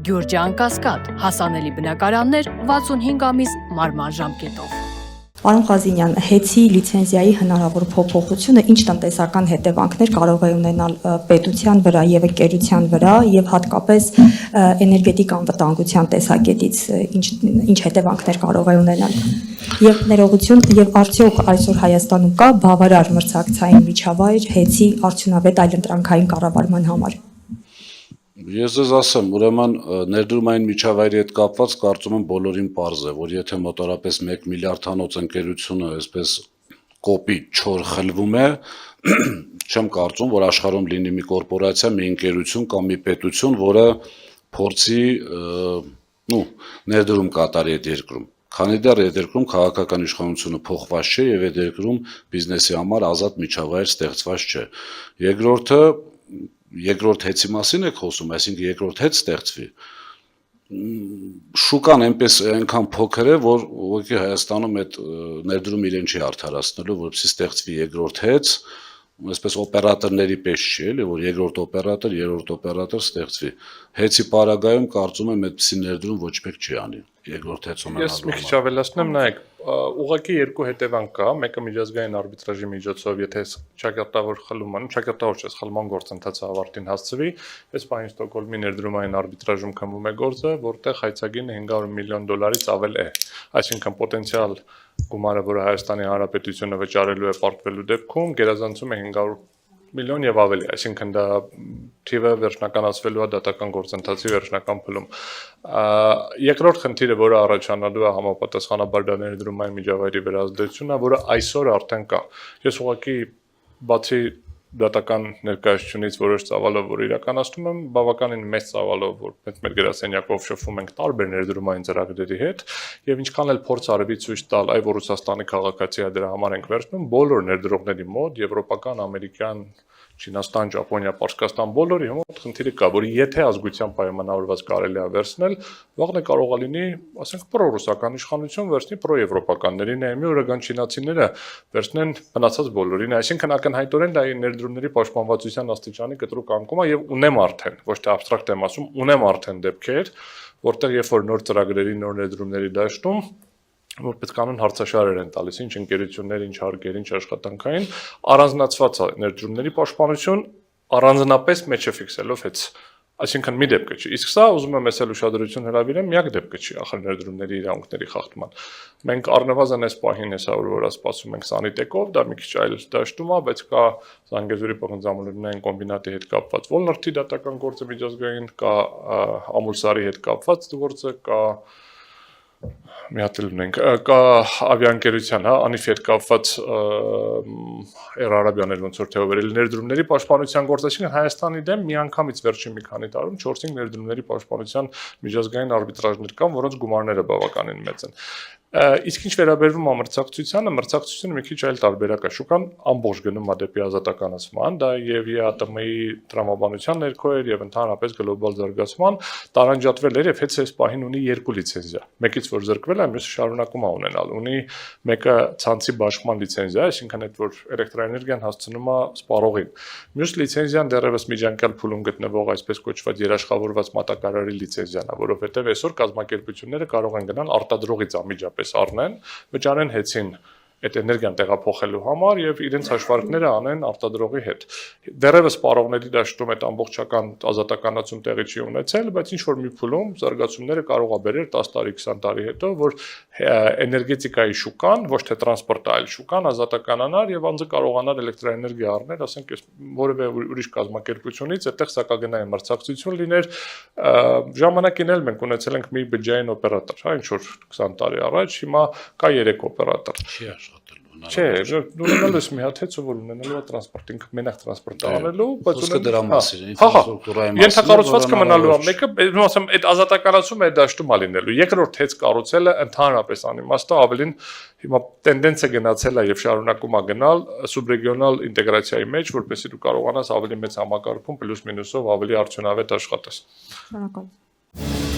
Գյուրջան Կասկադ, հասանելի բնակարաններ 65 ամիս մարման ժամկետով։ Պարոն Ղազինյան, հեծի լիցենզիայի հնարավոր փոփոխությունը ինչ տնտեսական հետևանքներ կարող է ունենալ պետության վրա եւ ընկերության վրա եւ հատկապես էներգետիկ անվտանգության տեսակետից ինչ հետևանքներ կարող է ունենալ։ Եվ ներողություն եւ արդյոք այսօր Հայաստանում կա բավարար մրցակցային միջավայր հեծի արդյունավետ այլընտրանքային կառավարման համար։ Ես ձեզ ասեմ, ուրեմն ներդրումային միջավայրի հետ կապված կարծում եմ բոլորին պարզ է, որ եթե մոտավորապես 1 միլիարդանոց ընկերությունը այսպես կոպիտ չոր խլվում է, չեմ կարծում, որ աշխարհում լինի մի կորպորացիա, մի ընկերություն կամ մի պետություն, որը փորձի ներդրում կատարի այդ երկրում։ Քանի դեռ այդ երկրում քաղաքական իշխանությունը փոխված չէ եւ այդ երկրում բիզնեսի համար ազատ միջավայր ստեղծված չէ։ Երկրորդ հեծի մասին եք խոսում, այսինքն երկրորդ հեծ ստեղծվի։ Շուկան այնքան փոքր է, որ ուղղակի Հայաստանում այդ ներդրումը իրեն չի արդարացնելու, որպեսզի ստեղծվի երկրորդ հեծ, այսպես օպերատորների պես չի, էլի, որ երկրորդ օպերատոր ստեղծվի։ Հեծի պարագայում կարծում եմ այդպիսի ներդրում ոչ մեկ չի անի։ Երկրորդ հեծ ունենալու։ Ես մի քիչ ավելացնեմ, նայեք, ուղղակի երկու հետևանք կա, մեկը միջազգային արբիտրաժի միջոցով, եթե ճակատավոր խլման, ճակատավոր չէ, խլման գործընթացը ավարտին հասցվի, այս պահին Ստոկհոլմի ներդրումային արբիտրաժում քննվում է գործը, որտեղ հայցագինը $500 միլիոն ավել է, այսինքն պոտենցիալ գումարը, որը Հայաստանի Հանրապետությունը վճարելու է պարտվելու դեպքում, գերազանցում է 500 միլիոն եւ ավելի, այսինքն դա թիվը վերջնականացվելու է դատական գործընթացի վերջնական փուլում։ Երկրորդ խնդիրը, որը առաջանալու է համապատասխանաբար դա ներդրումային միջավայրի վերազդեցությունն է, որը այսօր արդեն կա։ Ես ուղղակի բացի դատական ներկայացությունից որոշ ծավալով, որ իրականացնում եմ, բավականին մեծ ծավալով, որ մեր գրասենյակով շփվում ենք տարբեր ներդրումային ծրագրերի հետ, եւ ինչքան էլ փորձ արվի ցույց տալ, այ որ Ռուսաստանի քաղաքացիա դրա համար ենք վերցնում, բոլոր ներդրողների մոտ, եվրոպական, ամերիկյան, Չինաստան, Ճապոնիա, Պարսկաստան բոլորի մոտ խնդիրը կա, որ եթե ազգությամբ պայմանավորված կարելի է վերցնել, վաղն է կարող է լինի, ասենք, պրոռուսական իշխանություն վերցնի պրոեվրոպականներին, մի օրական չինացիները վերցնեն մնացած բոլորին, այսինքն ակնհայտորեն դա ներդրումների պաշտպանվածության աստիճանի կտրուկ անկում է եւ ունեմ արդեն, ոչ թե абստրակտ եմ ասում, ունեմ արդեն դեպքեր, որտեղ երբ որ նոր ծրագրերի, նոր ներդրումների դաշտում որպես կանոն հարցաշարեր են տալիս, ինչ ընկերություններ, ինչ հարկեր, ինչ աշխատանքային, առանձնացված ներդրումների պաշտպանություն առանձնապես մեջը ֆիքսելով հետ։ Այսինքն մի դեպք չի։ Իսկ սա ուզում եմ ասել ուշադրություն հրավիրեմ, միակ դեպքը չի, ախր ներդրումների իրավունքների խախտման։ Մենք առնվազն այս պահին հեսա որ սպասում ենք Սանիտեկով, դա մի քիչ այլ դաշտում է, բայց կա Զանգեզուրի պղնձամոլորինային կոմբինատի հետ կապված Վոլնարթի դատական գործը միջազգային, կա Ամուլսարի հետ կապված գործը, կա մի հատ էլ ունենք, կա ավիաընկերության, անիֆի հետ կապված Air Arabia-ներ ոնց որ թեովերել ներդրումների պաշտպանության գործ, այսինքն Հայաստանի դեմ միանգամից վերջին մի քանի տարում 4-5 ներդրումների պաշտպանության միջազգային արբիտրաժներ կան, որոնց գումարները բավականին մեծ են։ Իսկ ինչ վերաբերվում է մրցակցությանը, մրցակցությունը մի քիչ այլ տարբերակ է։ Շուկան ամբողջ գնում է դեպի ազատականացման, դա եւ ԵԱՏՄ-ի տրամաբանության ներքո էր եւ ընդհանրապես գլոբալ զարգացման տարանջատվել էր եւ հետ այս պահին ունի 2 լիցենզիա։ Մեկից որ զրկվել է, մյուսը շարունակում է ունենալ։ Ունի մեկը ցանցի բաշխման լիցենզիա, այսինքն այդ որ էլեկտրոէներգիան հասցնում է սպառողին։ Մյուս լիցենզիան դեռևս միջանկյալ փուլում գտնվող այսպես կոչված երաշխավորված մատակարարի լիցենզիան է, որովհետեւ այսօր կազմակերպությունները կարող են գնալ արտադրողից անմիջապես առնեն, վճարեն հեծին այդ էներգիան տեղափոխելու համար եւ իրենց հաշվարկները անեն արտադրողի հետ։ Դեռևս սպառողների դաշտում այդ ամբողջական ազատականացում տեղի չի ունեցել, բայց ինչ որ մի փուլում զարգացումները կարող է բերել 10 տարի, 20 տարի հետո, որ էներգետիկայի շուկան, ոչ թե տրանսպորտը, այլ շուկան ազատականանար եւ անձը կարողանար էլեկտրաէներգիա առնել, ասենք, որևէ ուրիշ կազմակերպությունից, այդտեղ սա կգնայի մրցակցություն լիներ։ Ժամանակին էլ մենք ունեցել ենք մի բջջային օպերատոր, հա, ինչ որ 20 տարի առաջ, հիմա կա 3 օպերատոր։ Չէ, ունենալու ես մի հատ հետ, որ ունենալու է տրանսպորտ, ինքը մենակ տրանսպորտ անելու, բայց ունենալու դրա մասին, ինֆրաստրուկտուրայի մասին։ Ենթակառուցվածքը մնալու է մեկը, ասեմ, այդ ազատականացումը այդ դաշտում է լինելու։ Երկրորդ հետ կառուցելը ընդհանրապես անիմաստ է, ավելին հիմա տենդենսը գնացել է եւ շարունակում է գնալ սուբրեգիոնալ ինտեգրացիայի մեջ, որպեսզի դու կարողանաս ավելի մեծ համակարգում պլյուս մինուսով ավելի արդյունավետ աշխատես։ Շնորհակալ